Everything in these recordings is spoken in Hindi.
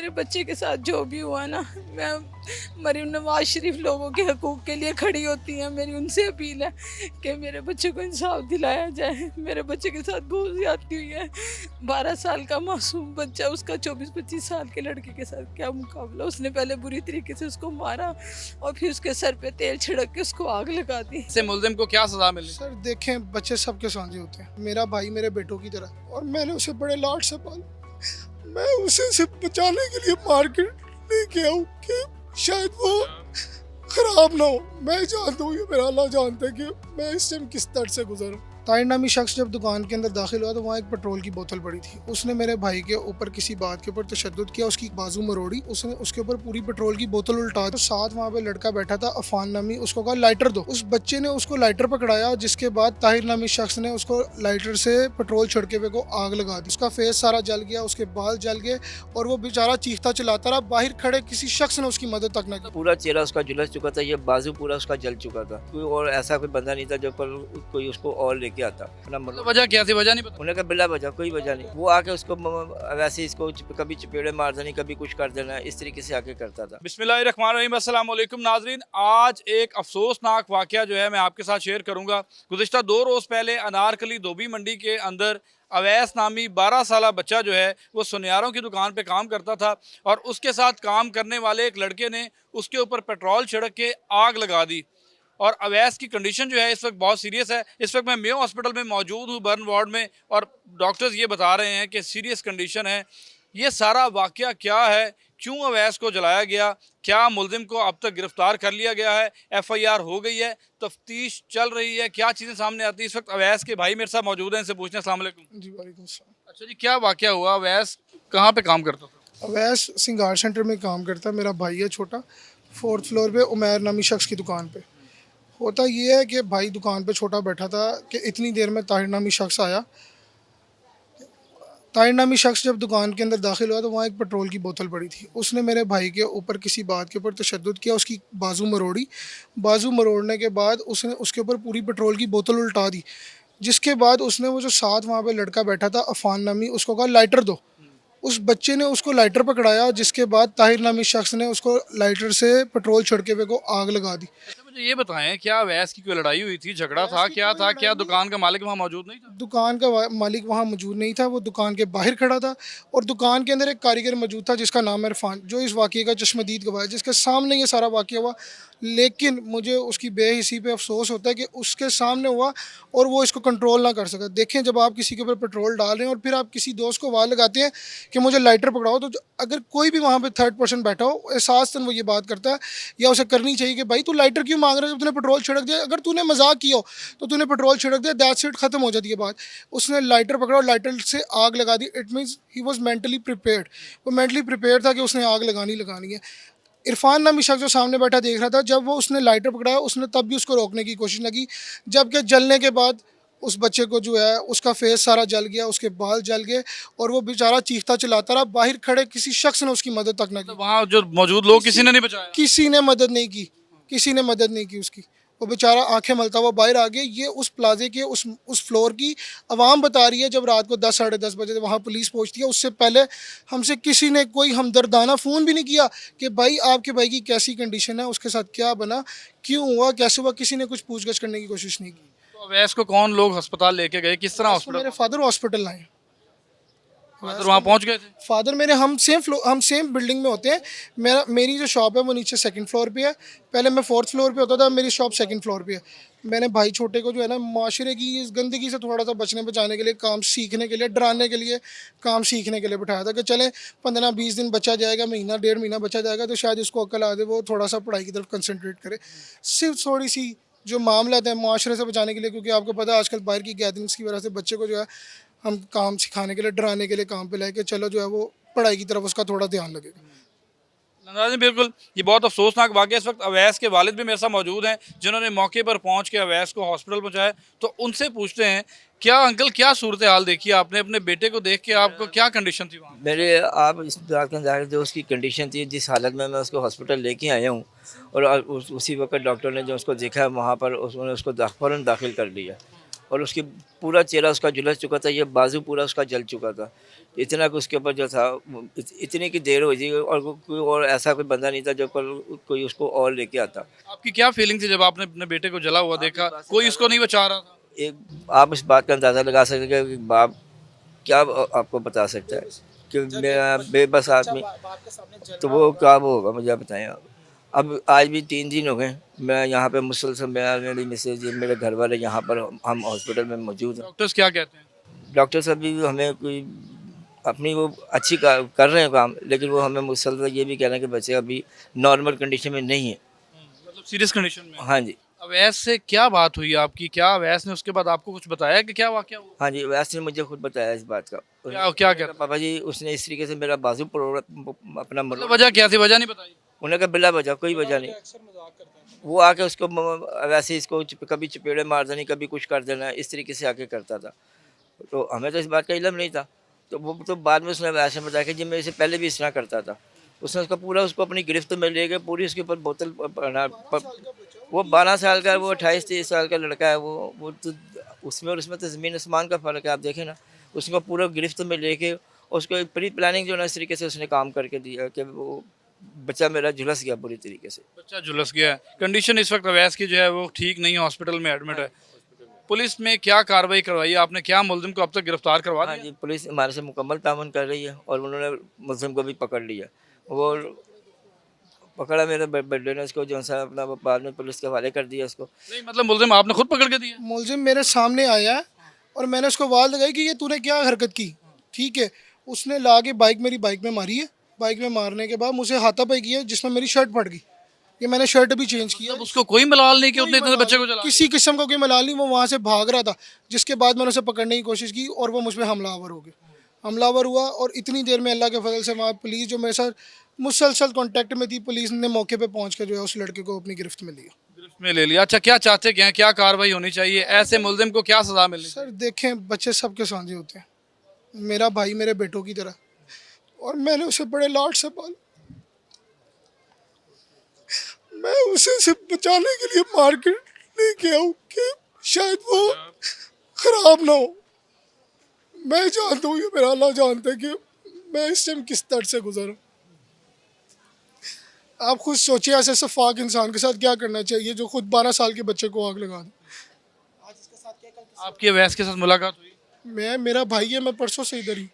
मेरे बच्चे के साथ जो भी हुआ ना, मैं मरीम नवाज शरीफ लोगों के हकूक़ के लिए खड़ी होती हैं। मेरी उनसे अपील है कि मेरे बच्चे को इंसाफ दिलाया जाए। मेरे बच्चे के साथ बहुत ज़्यादती हुई है। 12 साल का मासूम बच्चा, उसका 24-25 साल के लड़के के साथ क्या मुकाबला। उसने पहले बुरी तरीके से उसको मारा और फिर उसके सर पे तेल छिड़क के उसको आग लगा दी। से मुल्जिम को क्या सजा मिली? सर देखें, बच्चे सबके साझे होते हैं। मेरा भाई मेरे बेटों की तरह, और मैंने उसे बड़े लाड से पाला। मैं उसे सिर्फ बचाने के लिए मार्केट लेके आऊँ कि शायद वो खराब ना हो। मैं जानता हूँ, ये मेरा अल्लाह जानता है कि मैं इस टाइम किस दर्द से गुजरूँ। ताहिर नामी शख्स जब दुकान के अंदर दाखिल हुआ तो वहाँ एक पेट्रोल की बोतल पड़ी थी। उसने मेरे भाई के ऊपर किसी बात के ऊपर तशद्दुद किया, उसकी बाजू मरोड़ी, उसने उसके ऊपर पूरी पेट्रोल की बोतल उल्टा दी। तो साथ वहाँ पे लड़का बैठा था अफान नामी, उसको कहा लाइटर दो। उस बच्चे ने उसको लाइटर पकड़ाया, जिसके बाद ताहिर नामी शख्स ने उसको लाइटर से पेट्रोल छिड़के हुए को आग लगा दी। उसका फेस सारा जल गया, उसके बाल जल गए और वो बेचारा चीखता चिल्लाता रहा। बाहर खड़े किसी शख्स ने उसकी मदद तक न की। पूरा चेहरा उसका झुलस चुका था, ये बाजू पूरा उसका जल चुका था। कोई और ऐसा कोई बंदा नहीं था जो पर कोई उसको और लेके आता। मतलब वजह क्या थी? वजह नहीं पता। उन्हें का बिला वजह कोई वजह नहीं, वो आके उसको वैसे इसको कभी चपेड़े मार देनी, कभी कुछ कर देना, इस तरीके से आके करता था। बिस्मिल्लाहिर्रहमानिर्रहीम, अस्सलाम वालेकुम नाजरीन। आज एक अफसोसनाक वाकया जो है मैं आपके साथ शेयर करूंगा। गुज़िश्ता 2 रोज़ पहले अनारकली धोबी मंडी के अंदर अवैस नामी 12 साला बच्चा जो है वो सुनियारों की दुकान पे काम करता था और उसके साथ काम करने वाले एक लड़के ने उसके ऊपर पेट्रोल छिड़क के आग लगा दी। और अवैस की कंडीशन जो है इस वक्त बहुत सीरियस है। इस वक्त मैं मेयो हॉस्पिटल में मौजूद हूँ, बर्न वार्ड में, और डॉक्टर्स ये बता रहे हैं कि सीरियस कंडीशन है। ये सारा वाकया क्या है, क्यों अवैस को जलाया गया, क्या मुल्जिम को अब तक गिरफ्तार कर लिया गया है, FIR हो गई है, तफ्तीश चल रही है, क्या चीज़ें सामने आती है। इस वक्त अवैस के भाई मेरे साथ मौजूद हैं, इनसे पूछने। अस्सलाम वालेकुम। जी वालेकुम सलाम। अच्छा जी, क्या वाकया हुआ? अवैस कहाँ पे काम करता था? अवैस सिंगार सेंटर में काम करता है। मेरा भाई है छोटा, 4th फ्लोर पे उमैर नामी शख्स की दुकान पे। होता ये है कि भाई दुकान पे छोटा बैठा था कि इतनी देर में ताहिर नामी शख्स आया। ताहिर नामी शख्स जब दुकान के अंदर दाखिल हुआ तो वहाँ एक पेट्रोल की बोतल पड़ी थी। उसने मेरे भाई के ऊपर किसी बात के ऊपर तशद्दुद किया, उसकी बाजू मरोड़ी। बाजू मरोड़ने के बाद उसने उसके ऊपर पूरी पेट्रोल की बोतल उल्टा दी, जिसके बाद उसने वो जो साथ वहाँ पे लड़का बैठा था अफान नामी, उसको कहा लाइटर दो। उस बच्चे ने उसको लाइटर पकड़ाया, जिसके बाद ताहिर नामी शख्स ने उसको लाइटर से पेट्रोल छिड़के हुए को आग लगा दी। अच्छा मुझे ये बताएं, क्या अवैस की कोई लड़ाई हुई थी, झगड़ा था, क्या था? क्या दुकान का मालिक वहाँ मौजूद नहीं था? दुकान का मालिक वहाँ मौजूद नहीं था, वो दुकान के बाहर खड़ा था और दुकान के अंदर एक कारीगर मौजूद था जिसका नाम है इरफान, जो इस वाक़े का चश्मदीद गवाह है, जिसके सामने ये सारा वाक़या हुआ। लेकिन मुझे उसकी बेहिसी पे अफसोस होता है कि उसके सामने हुआ और वो इसको कंट्रोल ना कर सका। देखें, जब आप किसी के ऊपर पेट्रोल डाल रहे हैं और फिर आप किसी दोस्त को वार लगाते हैं कि मुझे लाइटर पकड़ाओ, तो अगर कोई भी वहाँ पे थर्ड पर्सन बैठा हो, एहसासन वो ये बात करता है या उसे करनी चाहिए कि भाई तू लाइटर क्यों मांग रहा है जब तूने पेट्रोल छिड़क दिया। अगर तूने मजाक किया हो तो तूने पेट्रोल छिड़क दिया, दैट्स इट, ख़त्म हो जाती है बात। उसने लाइटर पकड़ा और लाइटर से आग लगा दी। It means he was mentally prepared. वो मेंटली प्रिपेयर था कि उसने आग लगानी है। इरफान नामी शख्स जो सामने बैठा देख रहा था, जब वो उसने लाइटर पकड़ाया उसने तब भी उसको रोकने की कोशिश लगी, जबकि जलने के बाद उस बच्चे को जो है उसका फेस सारा जल गया, उसके बाल जल गए और वो बेचारा चीखता चिल्लाता रहा। बाहर खड़े किसी शख्स ने उसकी मदद तक न तो की। वहाँ जो मौजूद लोग किसी ने नहीं बचाया? किसी ने मदद नहीं की, किसी ने मदद नहीं की उसकी। वो बेचारा आंखें मलता हुआ बाहर आ गया। ये उस प्लाजे के उस फ्लोर की आवाम बता रही है, जब रात को 10 साढ़े 10 बजे वहाँ पुलिस पहुँचती है, उससे पहले हमसे किसी ने कोई हमदर्दाना फ़ोन भी नहीं किया कि भाई आपके भाई की कैसी कंडीशन है, उसके साथ क्या बना, क्यों हुआ, कैसे हुआ। किसी ने कुछ पूछगछ करने की कोशिश नहीं की। तो अवैस को कौन लोग अस्पताल लेके गए, किस तरह मेरे हॉस्पिटल? फादर हॉस्पिटल लाए। वहाँ पहुँच गए थे? फादर मेरे, हम सेम बिल्डिंग में होते हैं। मेरी जो शॉप है वो नीचे 2nd फ्लोर पे है। पहले मैं 4th फ्लोर पे होता था, मेरी शॉप 2nd फ्लोर पे है। मैंने भाई छोटे को जो है ना माशरे की इस गंदगी से थोड़ा सा बचने बचाने के लिए, काम सीखने के लिए, डराने के लिए, काम सीखने के लिए बिठाया था कि चले 15-20 दिन बच्चा जाएगा, महीना 1.5 महीना बच्चा जाएगा तो शायद उसको अक्ल आ दे, वो थोड़ा सा पढ़ाई की तरफ कंसनट्रेट करे। सिर्फ थोड़ी सी जो मामला है माशरे से बचाने के लिए, क्योंकि आपको पता है आजकल बाहर की गैदरिंग्स की वजह से बच्चे को जो है हम काम सिखाने के लिए, डराने के लिए काम पे लाए कि चलो जो है वो पढ़ाई की तरफ उसका थोड़ा ध्यान लगेगा। नाज़रीन बिल्कुल, ये बहुत अफसोसनाक वाक़या। इस वक्त अवैस के वालिद भी मेरे साथ मौजूद हैं जिन्होंने मौके पर पहुंच के अवैस को हॉस्पिटल पहुंचाया। तो उनसे पूछते हैं, क्या अंकल, क्या सूरत हाल देखी आपने अपने बेटे को देख के, आपको क्या कंडीशन थी वहाँ? मेरे आप इस बात का अंदाज़ा, जो उसकी कंडीशन थी, जिस हालत में मैं उसको हॉस्पिटल लेके आया हूँ, और उसी वक्त डॉक्टर ने जो उसको देखा है वहाँ पर, उन्होंने उसको फ़ौरन दाखिल कर लिया। और उसकी पूरा चेहरा उसका झुलस चुका था, ये बाजू पूरा उसका जल चुका था। इतना कि उसके ऊपर जो था इतनी की देर हो थी और कोई और ऐसा कोई बंदा नहीं था जो कोई उसको और लेके आता। आपकी क्या फीलिंग थी जब आपने अपने बेटे को जला हुआ देखा, कोई उसको नहीं बचा रहा था? एक आप इस बात का अंदाज़ा लगा सकते हैं कि बाप क्या आपको बता सकता है कि मेरा बेबस आदमी, तो वो क्या वो होगा मुझे आप बताएं आप। अब आज भी 3 दिन हो गए, मैं यहाँ पे मुसलसल मेरी मिसेज मेरे घर वाले यहाँ पर हम हॉस्पिटल में मौजूद हैं। डॉक्टर्स क्या कहते हैं? डॉक्टर साहब भी हमें कोई अपनी वो अच्छी कर रहे हैं काम, लेकिन वो हमें मुसलसल ये भी कह रहे हैं कि बच्चे अभी नॉर्मल कंडीशन में नहीं है। मतलब सीरियस कंडीशन में? हाँ जी, अवैस से क्या बात हुई आपकी? क्या अवैस ने उसके बाद आपको कुछ बताया कि क्या वाकया हुआ? हाँ जी, वैसे ने मुझे खुद बताया इस बात का। क्या कहता? पापा जी उसने इस तरीके से मेरा बाजू अपना मतलब वजह क्या थी? वजह नहीं बताई? उन्होंने कहा बिला वजह कोई वजह नहीं। वो आके उसको वैसे इसको कभी चपेड़े मार देनी, कभी कुछ कर देना, इस तरीके से आके करता था। तो हमें तो इस बात का इल्म नहीं था। तो वो तो बाद में उसने वैसे बताया कि जी मेरे से पहले भी इस तरह करता था। उसने उसका पूरा उसको अपनी गिरफ्त में ले गए, पूरी उसके ऊपर बोतल वो 12 साल का, वो 28-23 साल का लड़का है। वो तो उसमें और उसमें तो ज़मीन आसमान का फ़र्क है। आप देखें ना, उसको पूरा गिरफ्त में लेके उसको एक प्री प्लानिंग जो है इस तरीके से उसने काम करके दिया कि वो बच्चा मेरा झुलस गया पूरी तरीके से। बच्चा झुलस गया है। कंडीशन इस वक्त अवैस की जो है वो ठीक नहीं है, हॉस्पिटल में एडमिट है। पुलिस में क्या कार्रवाई करवाई है आपने? क्या मुलजिम को अब तक गिरफ्तार करवा हाँ दिया? जी, पुलिस हमारे से मुकम्मल ताउन कर रही है और उन्होंने मुलजिम को भी पकड़ लिया। वो पकड़ा मेरे बर्थडे ने उसको, जो सा अपना वो बाद में पुलिस के हवाले कर दिया उसको। नहीं मतलब मुलजिम आपने खुद पकड़ के दिया? मुलजिम मेरे सामने आया और मैंने उसको आवाज़ लगाई कि ये तूने क्या हरकत की, ठीक है। उसने ला के मेरी बाइक में मारी है। बाइक में मारने के बाद मुझे हाथापाई किया जिसमें मेरी शर्ट फट गई। ये मैंने शर्ट भी चेंज किया। मतलब उसको कोई मलाल नहीं कि उसने इतने बच्चे को जला? किसी किस्म का कोई मलाल नहीं। वो वहाँ से भाग रहा था, जिसके बाद मैंने उसे पकड़ने की कोशिश की और वो मुझ पर हमलावर हो गया। हमलावर हुआ और इतनी देर में अल्लाह के फजल से वहाँ पुलिस जो मेरे साथ मुसलसल कांटेक्ट में थी, पुलिस ने मौके पे पहुँच कर जो है उस लड़के को अपनी गिरफ्त में लिया। गिरफ्त में ले लिया। अच्छा, क्या चाहते क्या हैं? क्या कार्रवाई होनी चाहिए? ऐसे मुलजिम को क्या सजा मिलनी? सर देखें, बच्चे सबके साझे होते हैं। मेरा भाई मेरे बेटों की तरह, और मैंने उसे बड़े लाड से पाला। मैं उसे सिर्फ बचाने के लिए मार्केट लेके आऊँ कि शायद वो खराब ना हो। मैं जानता हूँ, ये मेरा अल्लाह जानता है कि मैं इस टाइम किस दर्द से गुजर हूँ। आप खुद सोचिए ऐसे सफाक इंसान के साथ क्या करना चाहिए जो खुद 12 साल के बच्चे को आग लगा दे। आपकी अवैस के साथ मुलाकात हुई? मेरा भाई है, मैं परसों से इधर ही।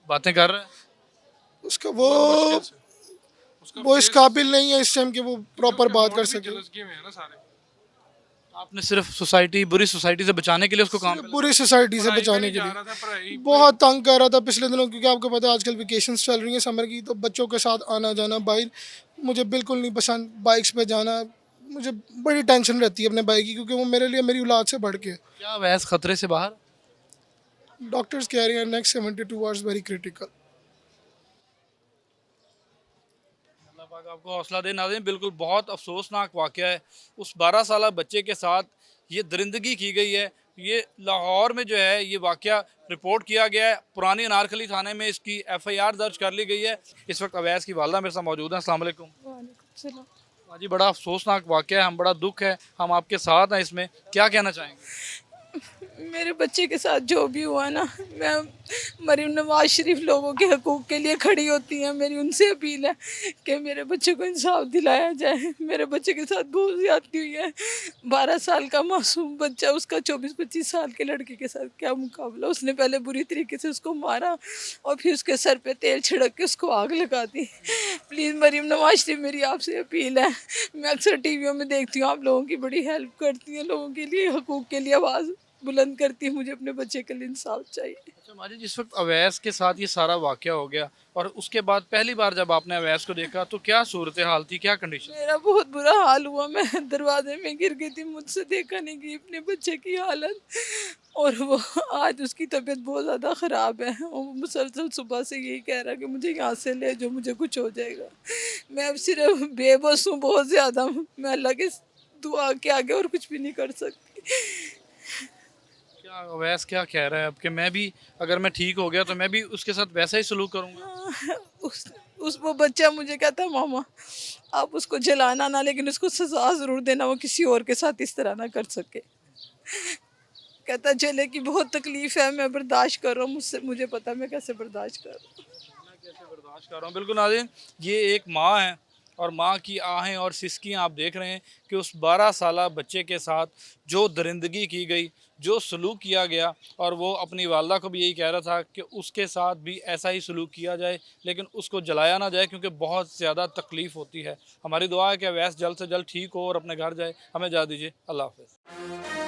बातें कर रहा है? उसका वो इस काबिल नहीं है इस टाइम कि वो प्रॉपर बात कर सके। आपने सिर्फ सोसाइटी, बुरी सोसाइटी से बचाने के लिए उसको काम किया? पूरी सोसाइटी से बचाने के लिए बहुत तंग कर रहा था पिछले दिनों, क्योंकि आपको पता है आजकल वेकेशंस चल रही हैं समर की, तो बच्चों के साथ आना जाना बाइक मुझे बिल्कुल नहीं पसंद। बाइक्स पे जाना मुझे बड़ी टेंशन रहती है अपने बाइक की, क्योंकि वो मेरे लिए मेरी औलाद से बढ़ के है। क्या अवैस खतरे से बाहर? डॉक्टर्स कह रहे हैं नेक्स्ट 72 आवर्स वेरी क्रिटिकल। अल्लाह पाक आपको हौसला दे। नाज़रीन, बिल्कुल बहुत अफसोसनाक वाक़या है। उस 12 साला बच्चे के साथ ये दरिंदगी की गई है। ये लाहौर में जो है ये वाक़या रिपोर्ट किया गया है। पुरानी अनारकली थाने में इसकी FIR दर्ज कर ली गई है। इस वक्त अवैस की वालदा मेरे साथ मौजूद हैं। अस्सलाम वालेकुम। हाँ जी, बड़ा अफसोसनाक वाक़या है, हम बड़ा दुख है, हम आपके साथ हैं इसमें, क्या कहना चाहेंगे? मेरे बच्चे के साथ जो भी हुआ ना, मैं मरीम नवाज शरीफ लोगों के हकूक़ के लिए खड़ी होती हैं। मेरी उनसे अपील है कि मेरे बच्चे को इंसाफ दिलाया जाए। मेरे बच्चे के साथ बहुत ज़्यादती हुई है। 12 साल का मासूम बच्चा, उसका 24-25 साल के लड़के के साथ क्या मुकाबला। उसने पहले बुरी तरीके से उसको मारा और फिर उसके सर पे तेल छिड़क के उसको आग लगा दी। प्लीज़ मरीम नवाज शरीफ, मेरी आपसे अपील है। मैं अक्सर टीवियों में देखती हूँ, आप लोगों की बड़ी हेल्प करती हैं, लोगों के लिए हकूक़ के लिए आवाज़ बुलंद करती हूँ। मुझे अपने बच्चे के लिए इंसाफ चाहिए। अच्छा माजी, जिस वक्त अवैस के साथ ये सारा वाक़या हो गया और उसके बाद पहली बार जब आपने अवैस को देखा तो क्या सूरत हाल थी, क्या कंडीशन? मेरा बहुत बुरा हाल हुआ। मैं दरवाजे में गिर गई थी, मुझसे देखा नहीं गई अपने बच्चे की हालत। और वो आज उसकी तबीयत बहुत ज़्यादा ख़राब है। वो मुसलसल सुबह से यही कह रहा है कि मुझे यहाँ से ले जो, मुझे कुछ हो जाएगा। मैं अब सिर्फ बेबस हूँ बहुत ज़्यादा। मैं अल्लाह के दुआ के आगे और कुछ भी नहीं कर सकती। क्या अवैस क्या कह रहा है अब कि मैं भी, अगर मैं ठीक हो गया तो मैं भी उसके साथ वैसा ही सलूक करूँगा? उस वो बच्चा मुझे कहता है मामा आप उसको जलाना ना, लेकिन उसको सज़ा ज़रूर देना, वो किसी और के साथ इस तरह ना कर सके। कहता चले कि बहुत तकलीफ है, मैं बर्दाश्त कर रहा हूँ, मुझसे मुझे पता मैं कैसे बर्दाश्त कर रहा हूँ। मैं कैसे बर्दाश्त कर रहा हूँ। बिल्कुल नाज़रीन, ये एक माँ है और माँ की आहें और सिसकियाँ आप देख रहे हैं कि उस 12 साला बच्चे के साथ जो दरिंदगी की गई, जो सलूक किया गया, और वो अपनी वालदा को भी यही कह रहा था कि उसके साथ भी ऐसा ही सलूक किया जाए, लेकिन उसको जलाया ना जाए क्योंकि बहुत ज़्यादा तकलीफ़ होती है। हमारी दुआ है कि अवैस जल्द से जल्द ठीक हो और अपने घर जाए। हमें इजाज़त दीजिए। अल्लाह हाफ़िज़।